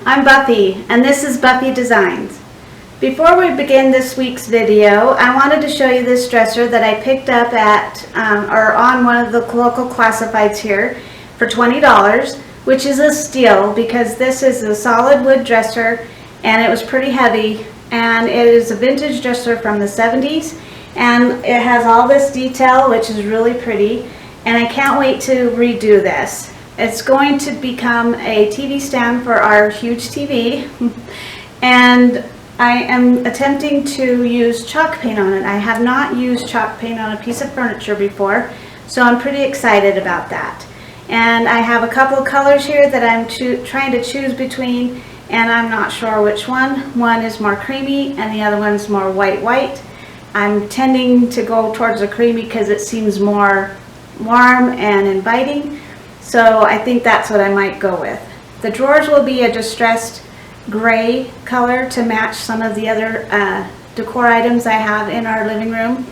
I'm Buffy, and this is Buffy Designs. Before we begin this week's video, I wanted to show you this dresser that I picked up at or on one of the local classifieds here for $20, which is a steal because this is a solid wood dresser and it was pretty heavy, and it is a vintage dresser from the 70s, and it has all this detail which is really pretty, and I can't wait to redo this. It's going to become a TV stand for our huge TV, and I am attempting to use chalk paint on it. I have not used chalk paint on a piece of furniture before, so I'm pretty excited about that. And I have a couple of colors here that I'm trying to choose between, and I'm not sure which one. One is more creamy and the other one is more white. I'm tending to go towards the creamy because it seems more warm and inviting. So I think that's what I might go with. The drawers will be a distressed gray color to match some of the other decor items I have in our living room.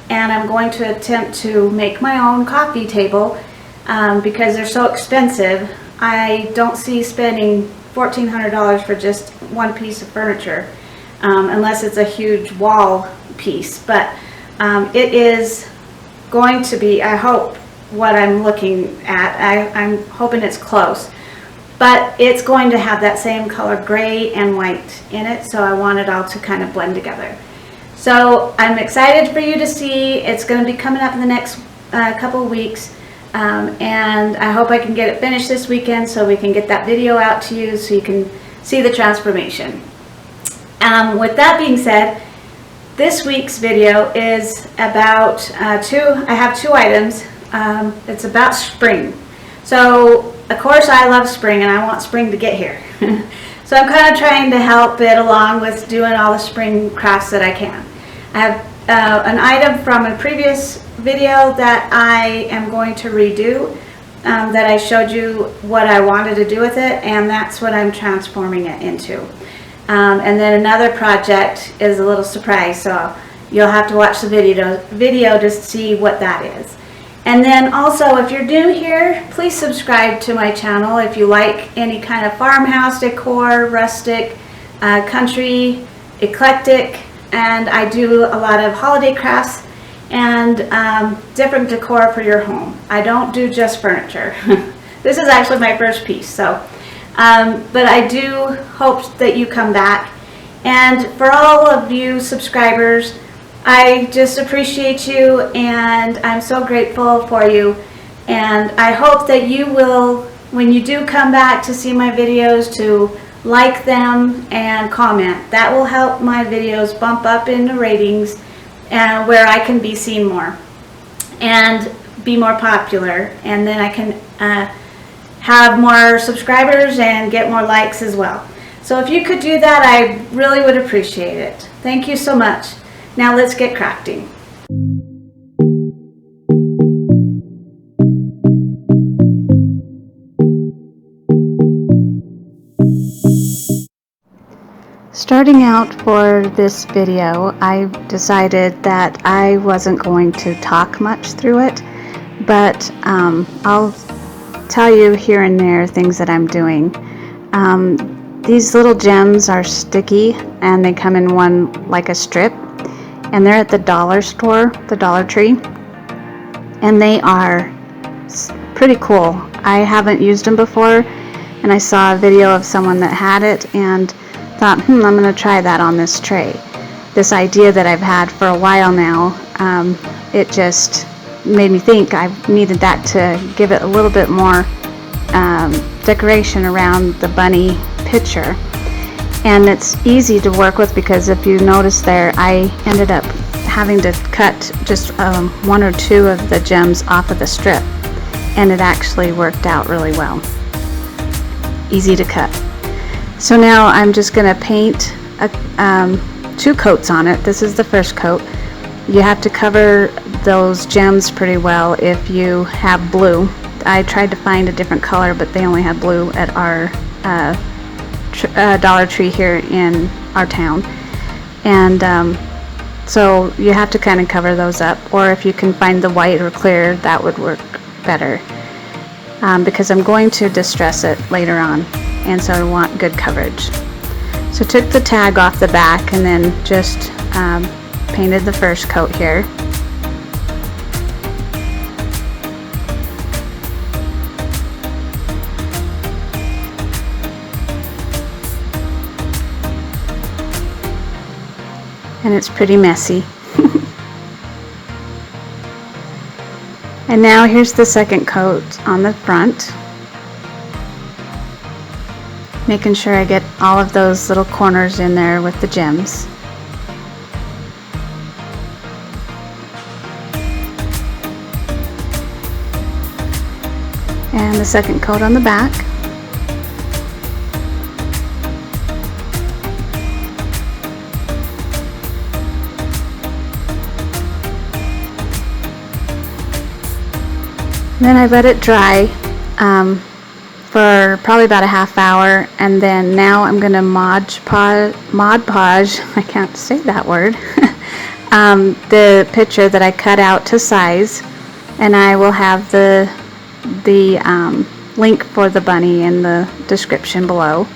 And I'm going to attempt to make my own coffee table because they're so expensive. I don't see spending $1,400 for just one piece of furniture unless it's a huge wall piece. But it is going to be, I hope, what I'm looking at. I'm hoping it's close, but it's going to have that same color gray and white in it, so I want it all to kind of blend together. So I'm excited for you to see. It's going to be coming up in the next couple of weeks, and I hope I can get it finished this weekend so we can get that video out to you so you can see the transformation. With that being said, this week's video is about I have two items. It's about spring. So of course I love spring and I want spring to get here. So I'm kind of trying to help it along with doing all the spring crafts that I can. I have an item from a previous video that I am going to redo, that I showed you what I wanted to do with it, and that's what I'm transforming it into. And then another project is a little surprise, so you'll have to watch the video to see what that is. And then also, if you're new here, please subscribe to my channel if you like any kind of farmhouse decor, rustic, country, eclectic, and I do a lot of holiday crafts and different decor for your home. I don't do just furniture. This is actually my first piece, so but I do hope that you come back. And for all of you subscribers, I just appreciate you, and I'm so grateful for you, and I hope that you will, when you do come back to see my videos, to like them and comment. That will help my videos bump up in the ratings and where I can be seen more and be more popular, and then I can have more subscribers and get more likes as well. So if you could do that, I really would appreciate it. Thank you so much. Now let's get crafting. Starting out for this video, I decided that I wasn't going to talk much through it, but I'll tell you here and there things that I'm doing. These little gems are sticky and they come in one like a strip, and they're at the dollar store, the Dollar Tree, and they are pretty cool. I haven't used them before, and I saw a video of someone that had it and thought, I'm going to try that on this tray. This idea that I've had for a while now, it just made me think I needed that to give it a little bit more decoration around the bunny picture. And it's easy to work with because if you notice there, I ended up having to cut just one or two of the gems off of the strip, and it actually worked out really well. Easy to cut. So now I'm just going to paint two coats on it. This is the first coat. You have to cover those gems pretty well if you have blue. I tried to find a different color, but they only had blue at our Dollar Tree here in our town, and so you have to kind of cover those up, or if you can find the white or clear, that would work better, because I'm going to distress it later on. and so I want good coverage. So took the tag off the back and then just painted the first coat here. And it's pretty messy. And now here's the second coat on the front. Making sure I get all of those little corners in there with the gems. And the second coat on the back. Then I let it dry for probably about a half hour, and then now I'm going to Mod Podge, I can't say that word, the picture that I cut out to size, and I will have the link for the bunny in the description below.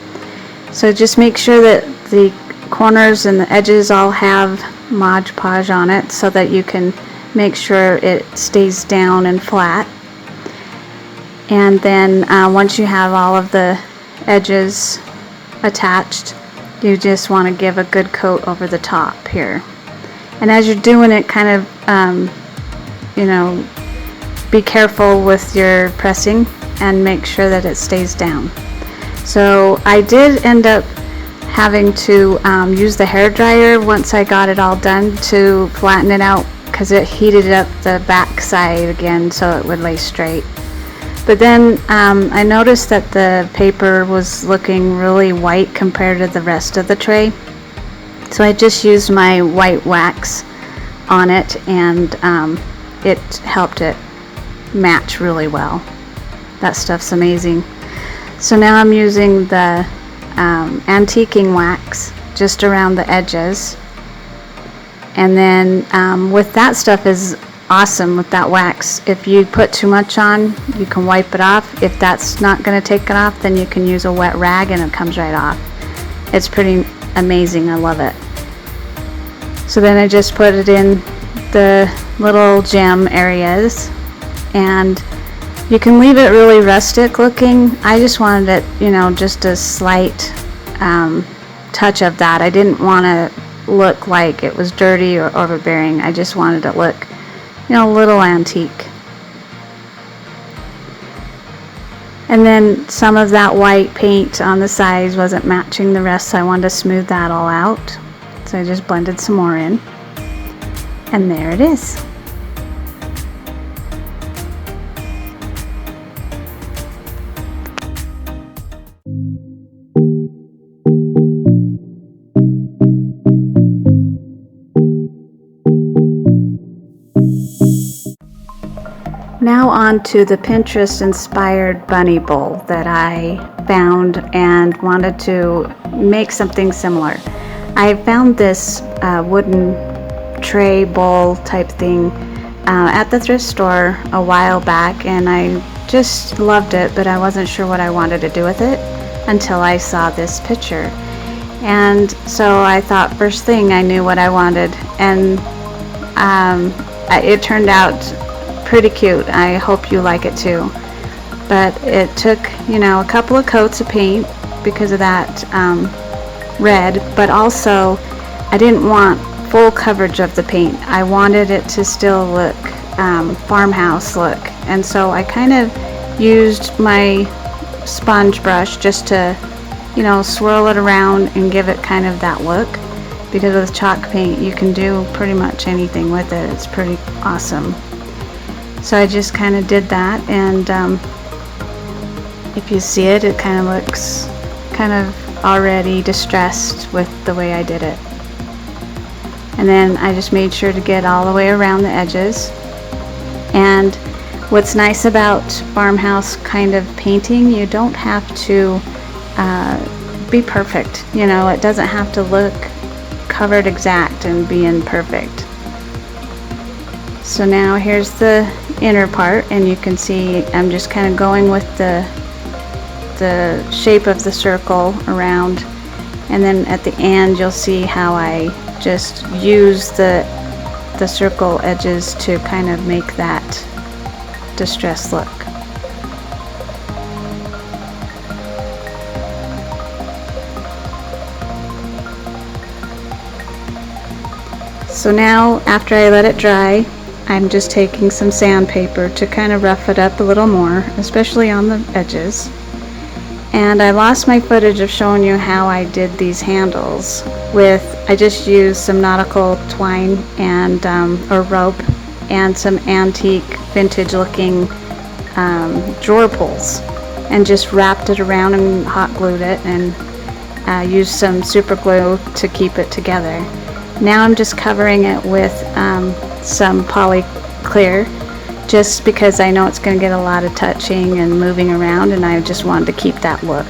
So just make sure that the corners and the edges all have Mod Podge on it so that you can make sure it stays down and flat. And then once you have all of the edges attached, you just want to give a good coat over the top here. And as you're doing it, kind of, you know, be careful with your pressing and make sure that it stays down. So I did end up having to use the hairdryer once I got it all done to flatten it out, because it heated up the back side again so it would lay straight. But then I noticed that the paper was looking really white compared to the rest of the tray. So I just used my white wax on it, and it helped it match really well. That stuff's amazing. So now I'm using the antiquing wax just around the edges. And then with that stuff is awesome with that wax. If you put too much on, you can wipe it off. If that's not going to take it off, then you can use a wet rag and it comes right off. It's pretty amazing. I love it. So then I just put it in the little gem areas, and you can leave it really rustic looking. I just wanted it, you know, just a slight touch of that. I didn't want to look like it was dirty or overbearing. I just wanted it to look, you know, a little antique. And then some of that white paint on the sides wasn't matching the rest, so I wanted to smooth that all out. So I just blended some more in. And there it is. Now on to the Pinterest inspired bunny bowl that I found and wanted to make something similar. I found this wooden tray bowl type thing at the thrift store a while back, and I just loved it, but I wasn't sure what I wanted to do with it until I saw this picture. And so I thought first thing I knew what I wanted, and it turned out pretty cute. I hope you like it too. But it took, you know, a couple of coats of paint because of that red, but also I didn't want full coverage of the paint. I wanted it to still look farmhouse look, and so I kind of used my sponge brush just to, you know, swirl it around and give it kind of that look, because with chalk paint you can do pretty much anything with it. It's pretty awesome. So I just kind of did that, and if you see it, it kind of looks kind of already distressed with the way I did it. And then I just made sure to get all the way around the edges. And what's nice about farmhouse kind of painting, you don't have to be perfect. You know, it doesn't have to look covered exact and being perfect. So now here's the inner part, and you can see I'm just kind of going with the the shape of the circle around, and then at the end you'll see how I just use the circle edges to kind of make that distressed look. So now, after I let it dry, I'm just taking some sandpaper to kind of rough it up a little more, especially on the edges. And I lost my footage of showing you how I did these handles I just used some nautical twine and or rope and some antique vintage looking drawer pulls, and just wrapped it around and hot glued it, and used some super glue to keep it together. Now I'm just covering it with some poly clear, just because I know it's going to get a lot of touching and moving around, and I just wanted to keep that look.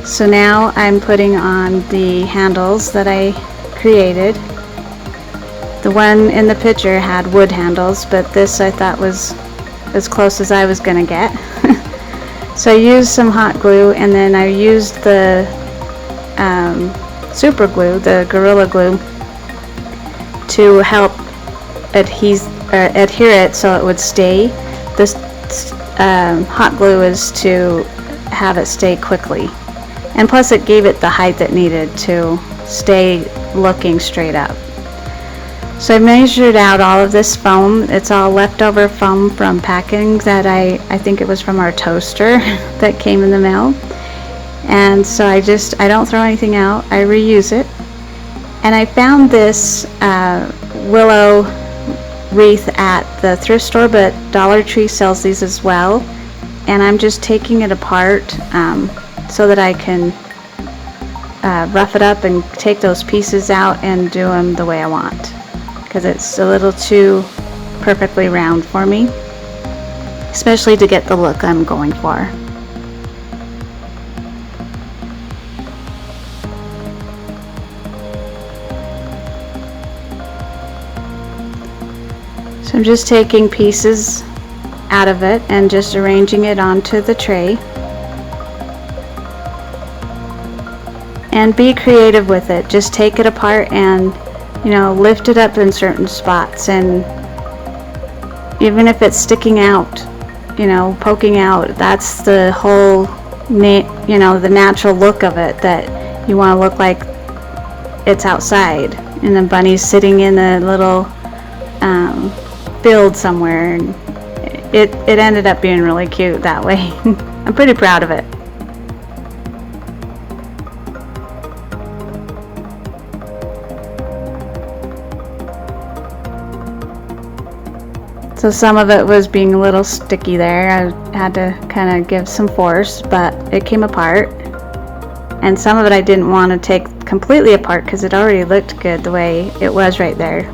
So now I'm putting on the handles that I created. The one in the picture had wood handles, but this I thought was as close as I was going to get. So I used some hot glue, and then I used the super glue, the Gorilla Glue, to help adhere it so it would stay. This hot glue is to have it stay quickly, and plus it gave it the height it needed to stay looking straight up. So I measured out all of this foam. It's all leftover foam from packing that I think it was from our toaster that came in the mail. And so I don't throw anything out, I reuse it. And I found this willow wreath at the thrift store, but Dollar Tree sells these as well. And I'm just taking it apart so that I can rough it up and take those pieces out and do them the way I want, because it's a little too perfectly round for me, especially to get the look I'm going for. So I'm just taking pieces out of it and just arranging it onto the tray. And be creative with it. Just take it apart and, lift it up in certain spots, and even if it's sticking out, poking out, that's the whole, the natural look of it, that you want to look like it's outside and the bunny's sitting in a little field somewhere, and it ended up being really cute that way. I'm pretty proud of it. So some of it was being a little sticky there. I had to kind of give some force, but it came apart. And some of it I didn't want to take completely apart because it already looked good the way it was right there.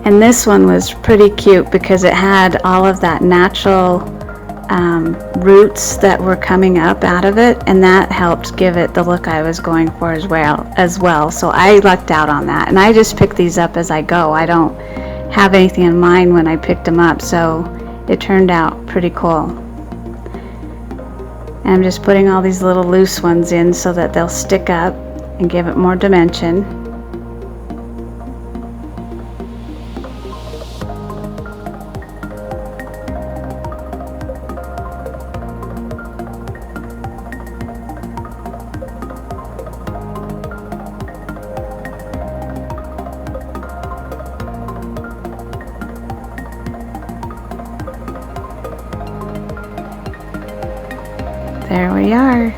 And this one was pretty cute because it had all of that natural roots that were coming up out of it, and that helped give it the look I was going for as well. So I lucked out on that, and I just pick these up as I go. I don't have anything in mind when I picked them up, so it turned out pretty cool. And I'm just putting all these little loose ones in so that they'll stick up and give it more dimension. There we are.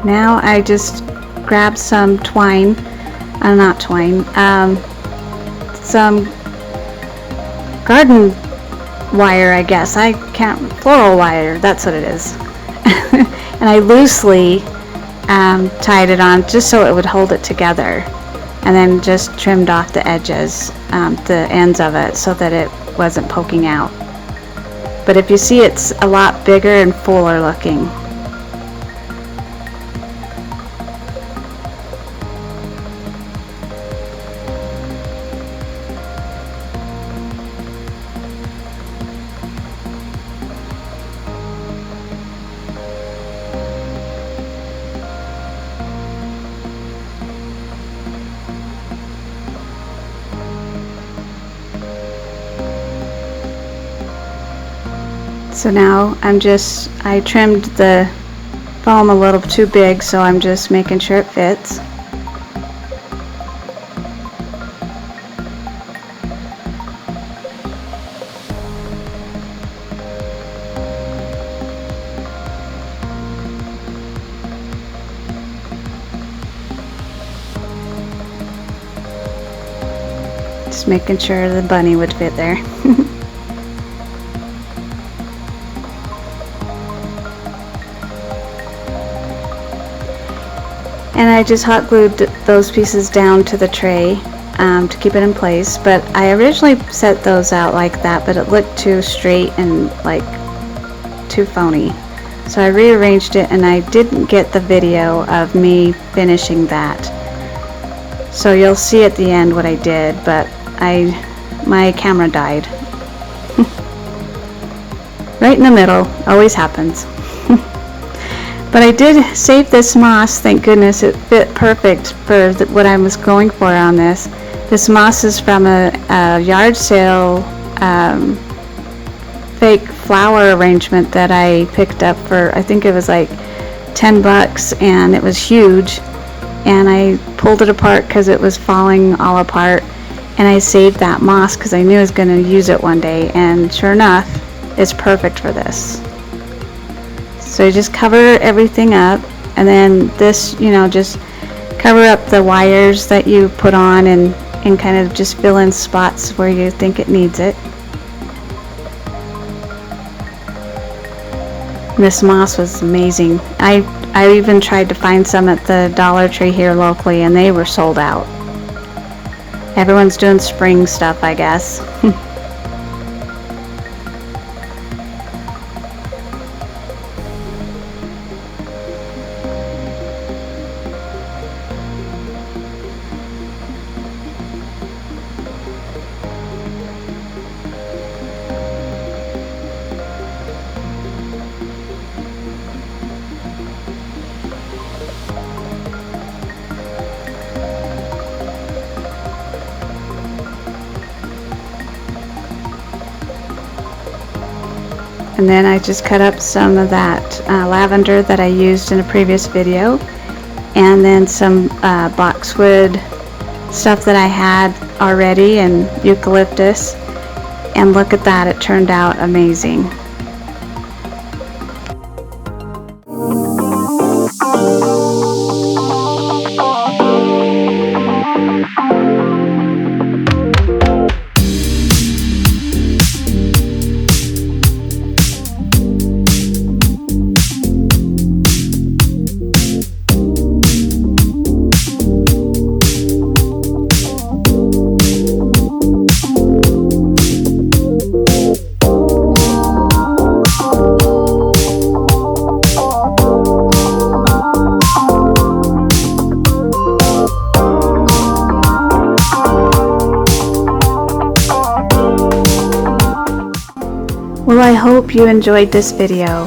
Now I just grabbed some twine, some garden wire, I guess. Floral wire, that's what it is. And I loosely tied it on just so it would hold it together. and then just trimmed off the edges, the ends of it, so that it wasn't poking out. But if you see, it's a lot bigger and fuller looking. So now I trimmed the foam a little too big, so I'm just making sure it fits. Just making sure the bunny would fit there. And I just hot glued those pieces down to the tray to keep it in place. But I originally set those out like that, but it looked too straight and like too phony. So I rearranged it, and I didn't get the video of me finishing that. So you'll see at the end what I did, but my camera died. Right in the middle, always happens. But I did save this moss, thank goodness. It fit perfect for what I was going for on this. This moss is from a yard sale fake flower arrangement that I picked up for, I think it was like $10, and it was huge. And I pulled it apart because it was falling all apart. And I saved that moss because I knew I was going to use it one day. And sure enough, it's perfect for this. So you just cover everything up, and then this, just cover up the wires that you put on, and kind of just fill in spots where you think it needs it. This moss was amazing. I even tried to find some at the Dollar Tree here locally, and they were sold out. Everyone's doing spring stuff, I guess. And then I just cut up some of that lavender that I used in a previous video, and then some boxwood stuff that I had already, and eucalyptus. And look at that, it turned out amazing. Well, I hope you enjoyed this video.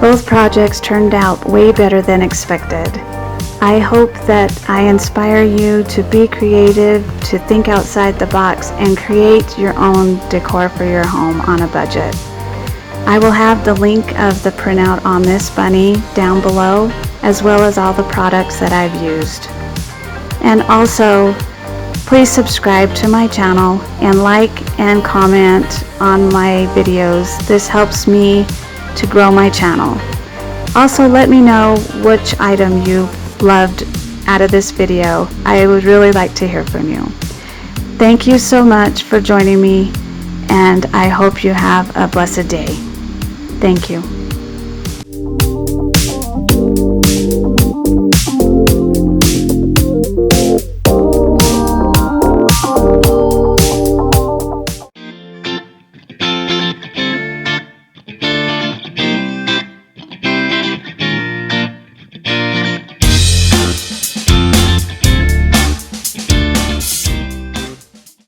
Both projects turned out way better than expected. I hope that I inspire you to be creative, to think outside the box, and create your own decor for your home on a budget. I will have the link of the printout on this bunny down below, as well as all the products that I've used. And also, please subscribe to my channel and like and comment on my videos. This helps me to grow my channel. Also, let me know which item you loved out of this video. I would really like to hear from you. Thank you so much for joining me, and I hope you have a blessed day. Thank you.